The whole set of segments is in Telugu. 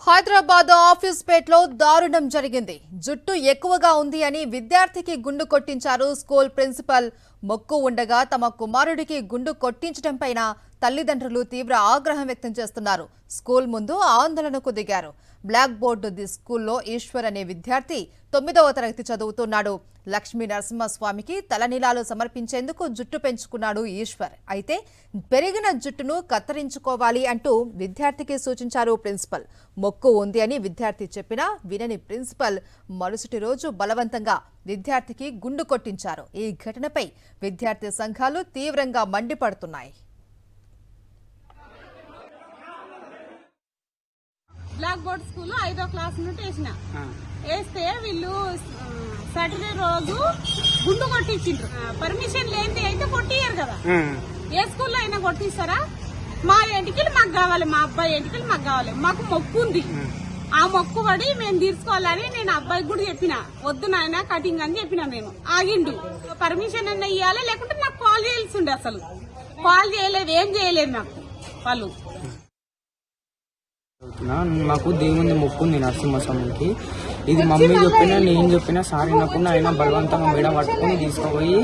హైదరాబాద్ ఆఫీస్ పేటలో దారుణం జరిగింది. జుట్టు ఎక్కువగా ఉంది అని విద్యార్థికి గుండు కొట్టించారు స్కూల్ ప్రిన్సిపల్. మొక్కు ఉండగా తమ కుమారుడికి గుండు కొట్టించడంపై తల్లిదండ్రులు తీవ్ర ఆగ్రహం వ్యక్తం చేస్తున్నారు. స్కూల్ ముందు ఆందోళనకు దిగారు. బ్లాక్ బోర్డు ది స్కూల్లో ఈశ్వర్ అనే విద్యార్థి 9వ తరగతి చదువుతున్నాడు. లక్ష్మీ నరసింహస్వామికి తలనీలాలు సమర్పించేందుకు జుట్టు పెంచుకున్నాడు ఈశ్వర్. అయితే పెరిగిన జుట్టును కత్తిరించుకోవాలి అంటూ విద్యార్థికి సూచించారు ప్రిన్సిపల్. మొక్కు ఉంది అని విద్యార్థి చెప్పినా వినని ప్రిన్సిపల్ మరుసటి రోజు బలవంతంగా విద్యార్థికి గుండు కొట్టించారు. ఈ ఘటనపై విద్యార్థి సంఘాలు తీవ్రంగా మండిపడుతున్నాయి. బ్లాక్ బోర్డ్ స్కూల్ 5వ క్లాస్ నుండి వేస్తే వీళ్ళు సాటర్డే రోజు గుండు కొట్టించిండ్రు. పర్మిషన్ లేనిది అయితే కొట్టియ్యారు కదా. ఏ స్కూల్లో అయినా కొట్టిస్తారా? మా ఎంటికలు మాకు కావాలి, మా అబ్బాయి ఎంటికలు మాకు కావాలి. మాకు మొక్కు ఉంది. ఆ మొక్కు పడి మేము తీసుకోవాలని నేను అబ్బాయికి కూడా చెప్పిన, వద్దు నాయన కటింగ్ అని చెప్పిన. నేను ఆగిండు. పర్మిషన్ అన్న ఇవ్వాలి, లేకుంటే నాకు కాల్ చేయాల్సి ఉండే. అసలు కాల్ చేయలేదు, ఏం చేయలేదు నాకు వాళ్ళు. మాకు దేవుని మొక్కుంది నరసింహస్వామికి. ఇది మమ్మీ చెప్పినా నేను చెప్పినా సార్ వినకుండా ఆయన బలవంతంగా మెడ పట్టుకుని తీసుకుపోయి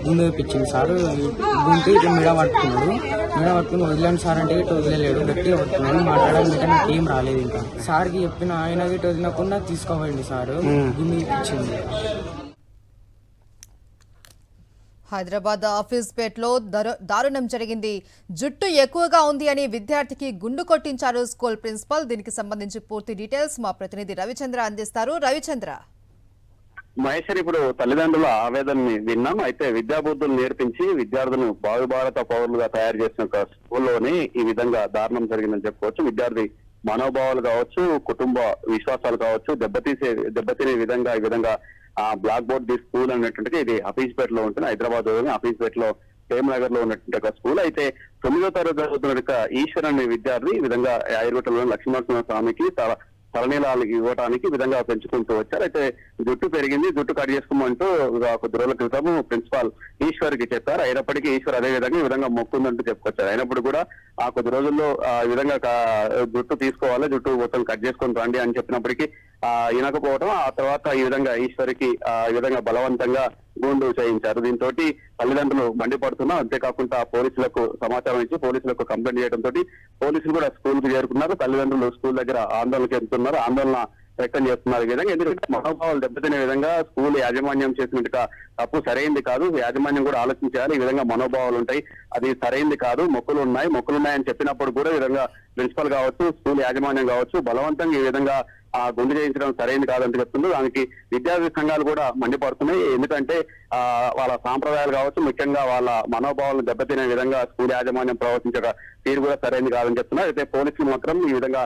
గుండు వేయించింది. సార్ గుంటి ఇట్లా మెడ పట్టుకుని వదిలేండి సార్ అంటే ఇటు వదిలేడు. గట్టిగా పట్టుకున్నాను. మాట్లాడాలంటే నాకు ఏం రాలేదు. ఇంకా సార్కి చెప్పిన ఆయన ఇటు వదిలకుండా తీసుకోపోయింది. సార్ గుండు ఇప్పించింది. హైదరాబాద్ ఆఫీస్ పేటలో దారుణం జరిగింది. జుట్టు ఎక్కువగా ఉంది అని విద్యార్థికి గుండు కొట్టించారు స్కూల్ ప్రిన్సిపల్. దీనికి సంబంధించి పూర్తి డీటెయిల్స్ మా ప్రతినిధి రవిచంద్ర అందిస్తారు. రవిచంద్ర. మహేశ్వరి, ఇప్పుడు తల్లిదండ్రుల ఆవేదనని విన్నాం. అయితే విద్యాబుద్ధులు నేర్పించి విద్యార్థులను భావి భారత పౌరులుగా తయారు చేసిన స్కూల్లోనే ఈ విధంగా దారుణం జరిగిందని చెప్పుకోవచ్చు. విద్యార్థి మనోభావాలు కావచ్చు, కుటుంబ విశ్వాసాలు కావచ్చు దెబ్బతినే విధంగా ఈ విధంగా బ్లాక్ బోర్డ్ ది స్కూల్ అనేటువంటి ఇది హఫీజ్పేట్ లో ఉంటుంది. హైదరాబాద్ లోని హఫీజ్పేట్ లో ప్రేమ్ నగర్ లో ఉన్నటువంటి ఒక స్కూల్. అయితే 9వ తరగతి చదువుతున్న ఈశ్వర్ అనే విద్యార్థి ఈ విధంగా యాదగిరిగుట్టలోని లక్ష్మీనరసింహ స్వామికి తలనీలాలు ఇవ్వడానికి విధంగా పెంచుకుంటూ వచ్చారు. అయితే జుట్టు పెరిగింది, జుట్టు కట్ చేసుకోమంటూ కొద్ది రోజుల క్రితం ప్రిన్సిపాల్ ఈశ్వర్ కి చెప్పారు. అయినప్పటికీ ఈశ్వర్ అదే విధంగా ఈ విధంగా మొక్కుందంటూ చెప్పుకొచ్చారు. అయినప్పుడు కూడా ఆ కొద్ది రోజుల్లో ఈ విధంగా జుట్టు తీసుకోవాలి, జుట్టు మొత్తం కట్ చేసుకొని రండి అని చెప్పినప్పటికీ వినకపోవడం, ఆ తర్వాత ఈ విధంగా ఈశ్వరికి ఈ విధంగా బలవంతంగా గుండు చేయించారు. దీంతో తల్లిదండ్రులు మండిపడుతున్నారు. అంతేకాకుండా పోలీసులకు సమాచారం ఇచ్చి పోలీసులకు కంప్లైంట్ చేయడంతో పోలీసులు కూడా స్కూల్ కు చేరుకున్నారు. తల్లిదండ్రులు స్కూల్ దగ్గర ఆందోళనకు వెళ్తున్నారు, ఆందోళన వ్యక్తం చేస్తున్నారు. ఈ విధంగా ఎందుకంటే మనోభావాలు దెబ్బతినే విధంగా స్కూల్ యాజమాన్యం చేసినట్టుగా తప్పు సరైంది కాదు. యాజమాన్యం కూడా ఆలోచించాలి. ఈ విధంగా మనోభావాలు ఉంటాయి, అది సరైంది కాదు. మొక్కులు ఉన్నాయని చెప్పినప్పుడు కూడా ఈ విధంగా ప్రిన్సిపల్ కావచ్చు, స్కూల్ యాజమాన్యం కావచ్చు బలవంతంగా ఈ విధంగా గుండు చేయించడం సరైనది కాదని చెప్తుంది. దానికి విద్యార్థి సంఘాలు కూడా మండిపడుతున్నాయి. ఎందుకంటే వాళ్ళ సాంప్రదాయాలు కావచ్చు, ముఖ్యంగా వాళ్ళ మనోభావాలను దెబ్బతినే విధంగా స్కూల్ యాజమాన్యం ప్రవర్తించక తీరు కూడా సరైనది కాదని చెప్తున్నారు. అయితే పోలీసులు మాత్రం ఈ విధంగా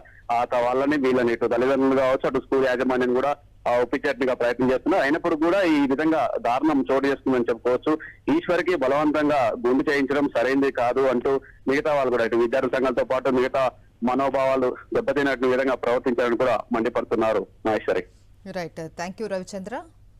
వీళ్ళని ఇటు తల్లిదండ్రులు కావచ్చు, అటు స్కూల్ యాజమాన్యం కూడా ఒప్పించేట్టుగా ప్రయత్నం చేస్తున్నారు. అయినప్పుడు కూడా ఈ విధంగా దారుణం చోటు చేస్తుందని చెప్పుకోవచ్చు. ఈశ్వర్కి బలవంతంగా గుండు చేయించడం సరైనది కాదు అంటూ మిగతా వాళ్ళు కూడా ఇటు విద్యార్థి సంఘాలతో పాటు మిగతా మనోభావాలు దెబ్బతినట్టు విధంగా ప్రవర్తించాలని కూడా మండిపడుతున్నారు. Maheshwari. Right, thank you Ravichandra.